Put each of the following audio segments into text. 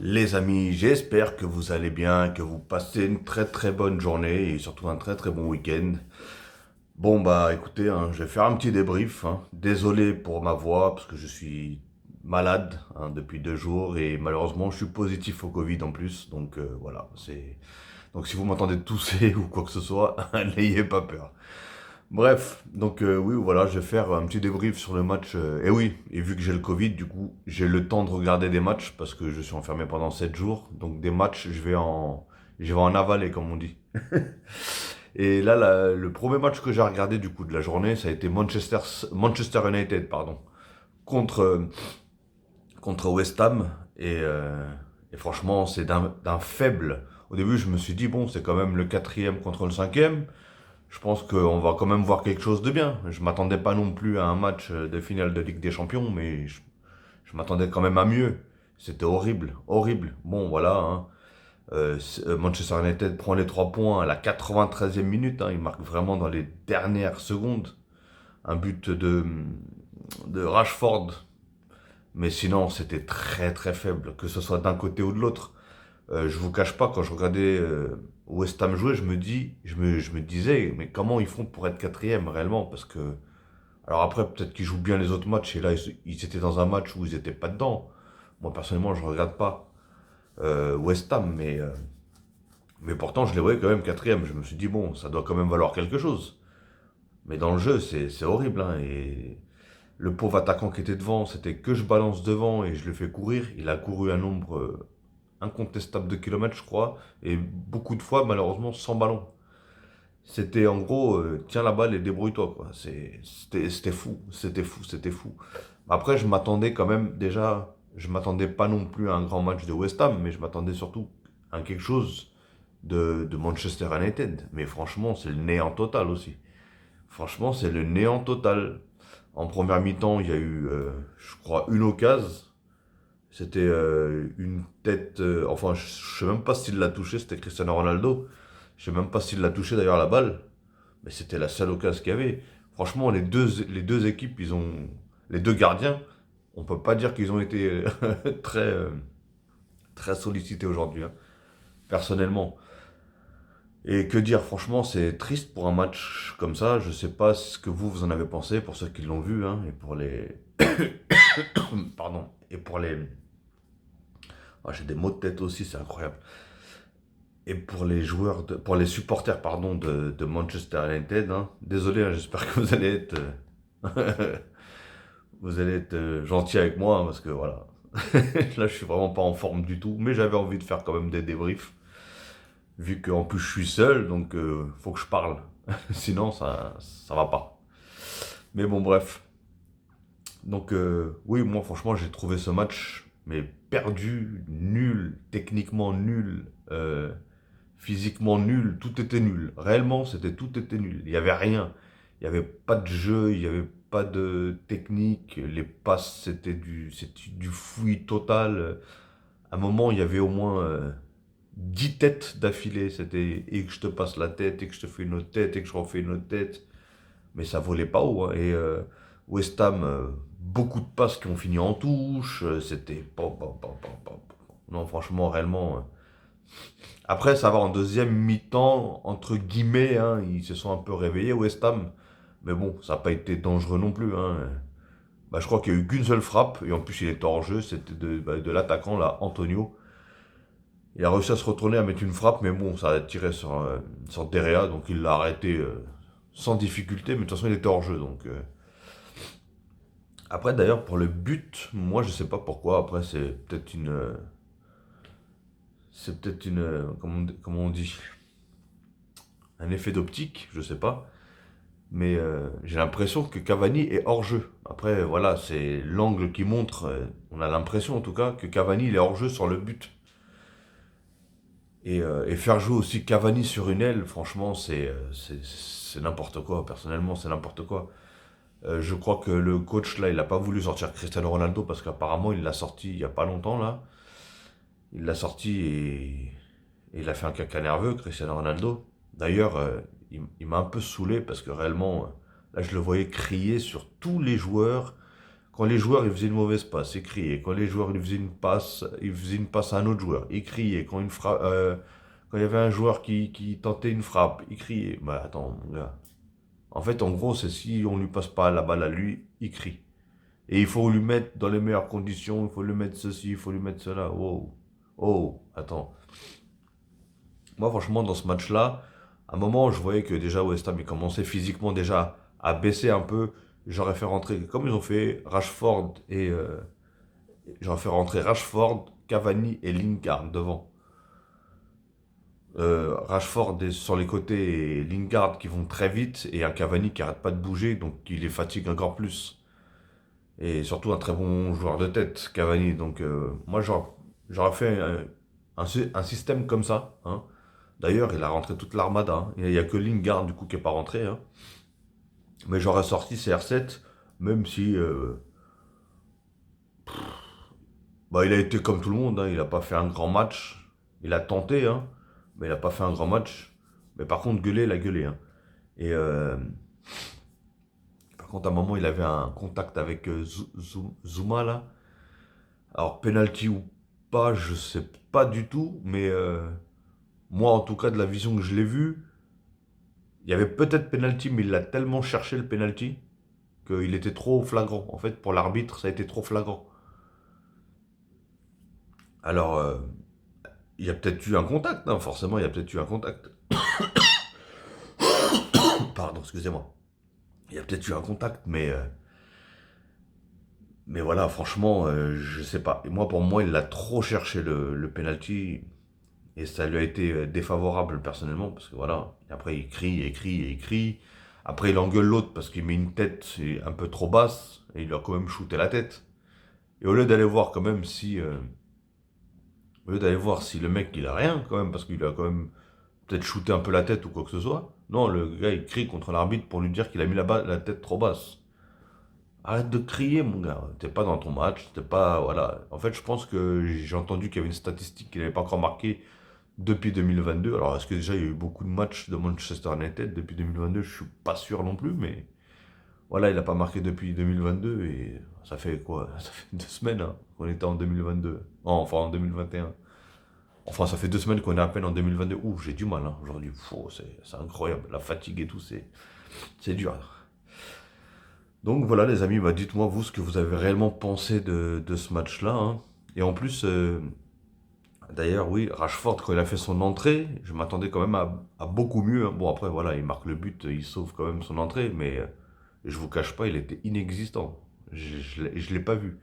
Les amis, j'espère que vous allez bien, que vous passez une très très bonne journée et surtout un très très bon week-end. Bon bah écoutez, je vais faire un petit débrief. Désolé pour ma voix parce que je suis malade depuis 2 jours et malheureusement je suis positif au Covid en plus. Donc voilà, donc si vous m'entendez tousser ou quoi que ce soit, n'ayez pas peur. Bref, donc oui, voilà, je vais faire un petit débrief sur le match. Et oui, et vu que j'ai le Covid, du coup, j'ai le temps de regarder des matchs parce que je suis enfermé pendant 7 jours. Donc des matchs, je vais en avaler, comme on dit. Et là, le premier match que j'ai regardé du coup de la journée, ça a été Manchester United, pardon, contre, contre West Ham. Et franchement, c'est d'un faible. Au début, je me suis dit, bon, c'est quand même le quatrième contre le cinquième. Je pense qu'on va quand même voir quelque chose de bien. Je m'attendais pas non plus à un match de finale de Ligue des Champions, mais je m'attendais quand même à mieux. C'était horrible, horrible. Bon, voilà. Manchester United prend les 3 points à la 93e minute. Il marque vraiment dans les dernières secondes. Un but de Rashford. Mais sinon, c'était très très faible, que ce soit d'un côté ou de l'autre. Je vous cache pas, quand je regardais West Ham jouer, je me disais, mais comment ils font pour être quatrième réellement? Parce que, alors après, peut-être qu'ils jouent bien les autres matchs, et là, ils étaient dans un match où ils étaient pas dedans. Moi, personnellement, je regarde pas West Ham, mais pourtant, je les voyais quand même quatrième. Je me suis dit, bon, ça doit quand même valoir quelque chose. Mais dans le jeu, c'est horrible, et le pauvre attaquant qui était devant, c'était que je balance devant et je le fais courir. Il a couru un nombre incontestable de kilomètres, je crois, et beaucoup de fois, malheureusement, sans ballon. C'était en gros, tiens la balle et débrouille-toi, quoi. C'était fou, c'était fou, c'était fou. Après, je m'attendais quand même, déjà, je m'attendais pas non plus à un grand match de West Ham, mais je m'attendais surtout à quelque chose de Manchester United. Mais franchement, c'est le néant total aussi. Franchement, c'est le néant total. En première mi-temps, il y a eu, je crois, une occasion. C'était une tête. Enfin, je sais même pas s'il l'a touché, c'était Cristiano Ronaldo. Je sais même pas s'il l'a touché d'ailleurs la balle. Mais c'était la seule occasion qu'il y avait. Franchement, les deux équipes, les deux gardiens, on peut pas dire qu'ils ont été très, très sollicités aujourd'hui, personnellement. Et que dire, franchement, c'est triste pour un match comme ça. Je sais pas ce que vous en avez pensé, pour ceux qui l'ont vu, et pour les. Pardon. Et pour les. Ah, j'ai des maux de tête aussi, c'est incroyable. Et pour les pour les supporters, pardon, de Manchester United, désolé, j'espère que vous allez être, vous allez être gentil avec moi, parce que voilà, là je suis vraiment pas en forme du tout, mais j'avais envie de faire quand même des débriefs, vu qu'en plus je suis seul, donc faut que je parle, sinon ça va pas. Mais bon, bref. Donc oui, moi franchement j'ai trouvé ce match, mais perdu, nul, techniquement nul, physiquement nul, tout était nul. Réellement, tout était nul. Il n'y avait rien. Il n'y avait pas de jeu, il n'y avait pas de technique. Les passes, c'était du fouillis total. À un moment, il y avait au moins 10 têtes d'affilée. C'était et que je te passe la tête, et que je te fais une autre tête, et que je refais une autre tête. Mais ça volait pas haut. Et West Ham, beaucoup de passes qui ont fini en touche. C'était pop, pop, pop, pop, pop. Non, franchement, réellement. Après, ça va en deuxième mi-temps, entre guillemets, ils se sont un peu réveillés, West Ham. Mais bon, ça n'a pas été dangereux non plus. Bah, je crois qu'il n'y a eu qu'une seule frappe, et en plus il était hors jeu, c'était de l'attaquant, là, Antonio. Il a réussi à se retourner, à mettre une frappe, mais bon, ça a tiré sur Derea, donc il l'a arrêté sans difficulté, mais de toute façon il était hors jeu. Donc, Après, d'ailleurs, pour le but, moi je sais pas pourquoi, après c'est peut-être une, comment on dit, un effet d'optique, je sais pas. Mais j'ai l'impression que Cavani est hors jeu. Après, voilà, c'est l'angle qui montre, on a l'impression en tout cas, que Cavani il est hors jeu sur le but. Et faire jouer aussi Cavani sur une aile, franchement, c'est n'importe quoi. Personnellement, c'est n'importe quoi. Je crois que le coach, là, il n'a pas voulu sortir Cristiano Ronaldo parce qu'apparemment, il l'a sorti il n'y a pas longtemps, là. Il l'a sorti et il a fait un caca nerveux, Cristiano Ronaldo. D'ailleurs, il m'a un peu saoulé parce que réellement, là, je le voyais crier sur tous les joueurs Quand les joueurs ils faisaient une mauvaise passe, ils criaient. Quand les joueurs ils faisaient une passe à un autre joueur, ils criaient. Quand il y avait un joueur qui tentait une frappe, il criait. Bah attends, mon gars. En fait, en gros, c'est si on lui passe pas la balle à lui, il crie. Et il faut lui mettre dans les meilleures conditions, il faut lui mettre ceci, il faut lui mettre cela. Wow. Oh, attends. Moi, franchement, dans ce match-là, à un moment, je voyais que déjà West Ham, il commençait physiquement déjà à baisser un peu. J'aurais fait rentrer, comme ils ont fait j'aurais fait rentrer Rashford, Cavani et Lingard devant. Rashford est sur les côtés et Lingard qui vont très vite et un Cavani qui arrête pas de bouger, donc il les fatigue encore plus. Et surtout un très bon joueur de tête, Cavani. Donc moi j'aurais fait un système comme ça, hein. D'ailleurs, il a rentré toute l'armada, hein. Il n'y a que Lingard du coup qui n'est pas rentré, hein. Mais j'aurais sorti CR7, même si bah, il a été comme tout le monde, hein. Il n'a pas fait un grand match. Il a tenté, hein, mais il n'a pas fait un grand match. Mais par contre, gueuler, il a gueulé, hein. Et par contre, à un moment, il avait un contact avec Zuma, là. Alors, penalty ou pas, je sais pas du tout, mais moi, en tout cas, de la vision que je l'ai vue, il y avait peut-être penalty, mais il l'a tellement cherché le penalty qu'il était trop flagrant. En fait, pour l'arbitre, ça a été trop flagrant. Alors, il y a peut-être eu un contact, hein, forcément, il y a peut-être eu un contact. Pardon, excusez-moi. Il y a peut-être eu un contact, mais voilà, franchement, je sais pas. Et moi, pour moi, il l'a trop cherché le penalty. Et ça lui a été défavorable personnellement, parce que voilà, et après il crie, et crie, et il crie. Après il engueule l'autre parce qu'il met une tête un peu trop basse, et il lui a quand même shooté la tête. Et au lieu d'aller voir quand même si... au lieu d'aller voir si le mec il a rien quand même, parce qu'il a quand même peut-être shooté un peu la tête ou quoi que ce soit. Non, le gars il crie contre l'arbitre pour lui dire qu'il a mis la tête trop basse. Arrête de crier mon gars, t'es pas dans ton match, t'es pas... Voilà. En fait je pense que j'ai entendu qu'il y avait une statistique qu'il n'avait pas encore marquée depuis 2022. Alors, est-ce que déjà il y a eu beaucoup de matchs de Manchester United depuis 2022? Je suis pas sûr non plus, mais voilà, il n'a pas marqué depuis 2022 et ça fait quoi? Ça fait 2 semaines hein, qu'on était en 2022. Enfin, en 2021. Enfin, ça fait 2 semaines qu'on est à peine en 2022. Ouh, j'ai du mal hein, aujourd'hui. C'est incroyable. La fatigue et tout, c'est dur. Donc voilà, les amis, bah, dites-moi vous ce que vous avez réellement pensé de ce match-là, hein. Et en plus, d'ailleurs, oui, Rashford, quand il a fait son entrée, je m'attendais quand même à beaucoup mieux, hein. Bon, après, voilà, il marque le but, il sauve quand même son entrée, mais je vous cache pas, il était inexistant. Je l'ai pas vu.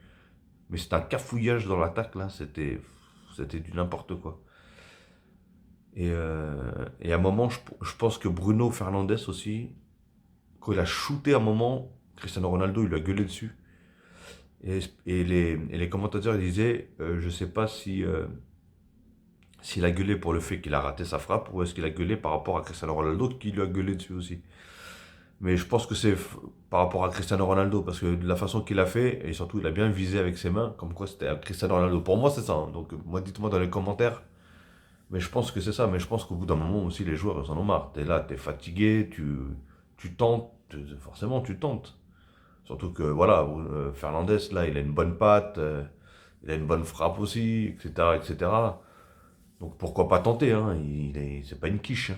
Mais c'était un cafouillage dans l'attaque, là, c'était du n'importe quoi. Et à un moment, je pense que Bruno Fernandes aussi, quand il a shooté à un moment, Cristiano Ronaldo, il lui a gueulé dessus. Et les commentateurs ils disaient, je sais pas si... s'il a gueulé pour le fait qu'il a raté sa frappe ou est-ce qu'il a gueulé par rapport à Cristiano Ronaldo qui lui a gueulé dessus aussi. Mais je pense que c'est par rapport à Cristiano Ronaldo parce que de la façon qu'il a fait et surtout il a bien visé avec ses mains comme quoi c'était à Cristiano Ronaldo. Pour moi c'est ça, hein. Donc moi dites-moi dans les commentaires. Mais je pense que c'est ça. Mais je pense qu'au bout d'un moment aussi les joueurs ils en ont marre. T'es là, t'es fatigué, tu tentes, forcément tu tentes. Surtout que voilà, Fernandez là il a une bonne patte, il a une bonne frappe aussi, etc. etc. Donc pourquoi pas tenter, hein, c'est pas une quiche, hein,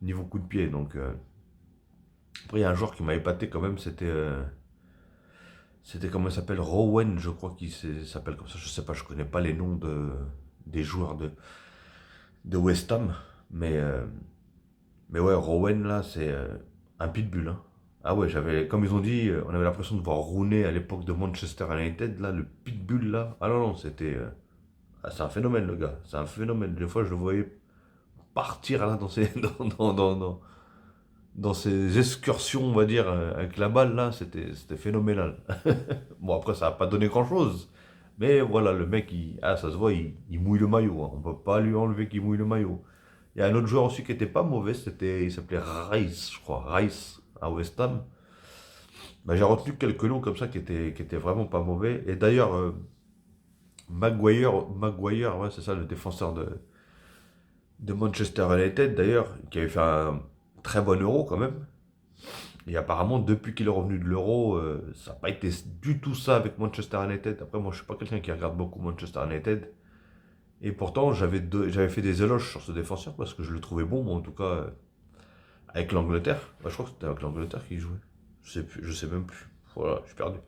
niveau coup de pied. Donc après il y a un joueur qui m'a épaté quand même, c'était comment il s'appelle, Rowen, je crois qu'il s'appelle comme ça. Je sais pas, je connais pas les noms des joueurs de West Ham, mais ouais, Rowen là c'est un pitbull, hein. Ah ouais, comme ils ont dit, on avait l'impression de voir Rooney à l'époque de Manchester United là, le pitbull là. Ah non non, c'est un phénomène le gars, c'est un phénomène. Des fois je le voyais partir là dans ces excursions, on va dire, avec la balle là, c'était phénoménal. Bon, après, ça n'a pas donné grand-chose. Mais voilà, le mec, ça se voit, il mouille le maillot, hein. On peut pas lui enlever qu'il mouille le maillot. Il y a un autre joueur aussi qui était pas mauvais, il s'appelait Rice, je crois, Rice, à West Ham. Bah, j'ai retenu quelques noms comme ça qui étaient vraiment pas mauvais. Et d'ailleurs, Maguire, ouais, c'est ça, le défenseur de Manchester United d'ailleurs, qui avait fait un très bon Euro quand même. Et apparemment, depuis qu'il est revenu de l'Euro, ça n'a pas été du tout ça avec Manchester United. Après, moi, je suis pas quelqu'un qui regarde beaucoup Manchester United. Et pourtant, j'avais fait des éloges sur ce défenseur parce que je le trouvais bon, moi, en tout cas, avec l'Angleterre. Bah, je crois que c'était avec l'Angleterre qu'il jouait. Je sais même plus. Voilà, je suis perdu.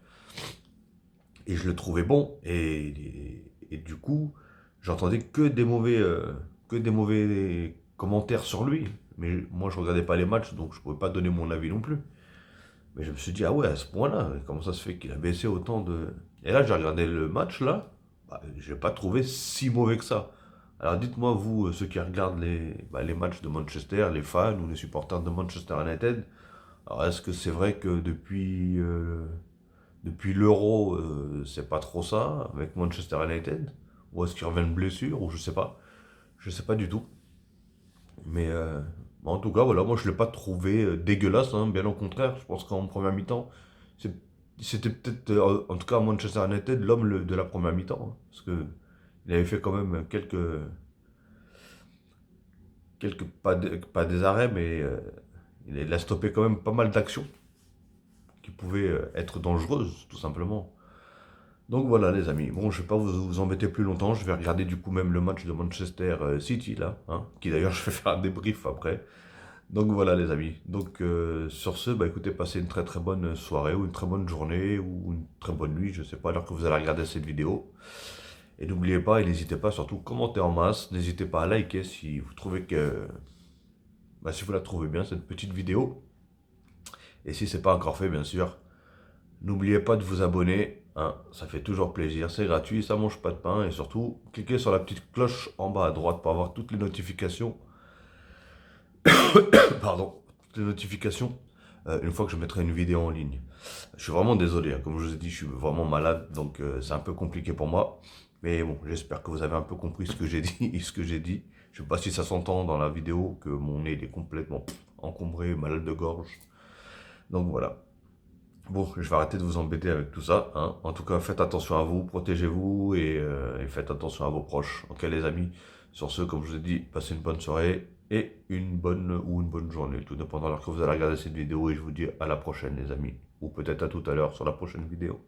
Et je le trouvais bon. Et du coup, j'entendais que des mauvais commentaires sur lui. Mais moi, je regardais pas les matchs, donc je pouvais pas donner mon avis non plus. Mais je me suis dit, ah ouais, à ce point-là, comment ça se fait qu'il a baissé autant de... Et là, j'ai regardé le match, là, bah, je l'ai pas trouvé si mauvais que ça. Alors dites-moi, vous, ceux qui regardent les matchs de Manchester, les fans ou les supporters de Manchester United, alors est-ce que c'est vrai que depuis l'Euro, c'est pas trop ça avec Manchester United? Ou est-ce qu'il revient de blessure? Ou je sais pas. Je sais pas du tout. Mais en tout cas, voilà, moi je l'ai pas trouvé dégueulasse, hein, bien au contraire. Je pense qu'en première mi-temps, c'est- c'était peut-être, en tout cas à Manchester United, l'homme de la première mi-temps, hein, parce que il avait fait quand même pas des arrêts, mais il a stoppé quand même pas mal d'actions qui pouvaient être dangereuses, tout simplement. Donc voilà les amis, bon je vais pas vous embêter plus longtemps, je vais regarder du coup même le match de Manchester City là, hein, qui d'ailleurs je vais faire un débrief après. Donc voilà les amis. Donc sur ce, bah écoutez, passez une très très bonne soirée ou une très bonne journée ou une très bonne nuit, je sais pas à l'heure que vous allez regarder cette vidéo. Et n'oubliez pas et n'hésitez pas surtout commenter en masse, n'hésitez pas à liker si vous trouvez que bah, si vous la trouvez bien cette petite vidéo. Et si c'est pas encore fait bien sûr, n'oubliez pas de vous abonner, hein, ça fait toujours plaisir, c'est gratuit, ça mange pas de pain et surtout cliquez sur la petite cloche en bas à droite pour avoir toutes les notifications. Pardon, toutes les notifications une fois que je mettrai une vidéo en ligne. Je suis vraiment désolé, hein, comme je vous ai dit, je suis vraiment malade, donc c'est un peu compliqué pour moi. Mais bon, j'espère que vous avez un peu compris ce que j'ai dit, ce que j'ai dit. Je sais pas si ça s'entend dans la vidéo, que mon nez il est complètement encombré, malade de gorge. Donc voilà. Bon, je vais arrêter de vous embêter avec tout ça, hein. En tout cas, faites attention à vous, protégez-vous et faites attention à vos proches. Ok les amis, sur ce, comme je vous ai dit, passez une bonne soirée et une bonne journée, tout dépendant de l'heure que vous allez regarder cette vidéo et je vous dis à la prochaine les amis, ou peut-être à tout à l'heure sur la prochaine vidéo.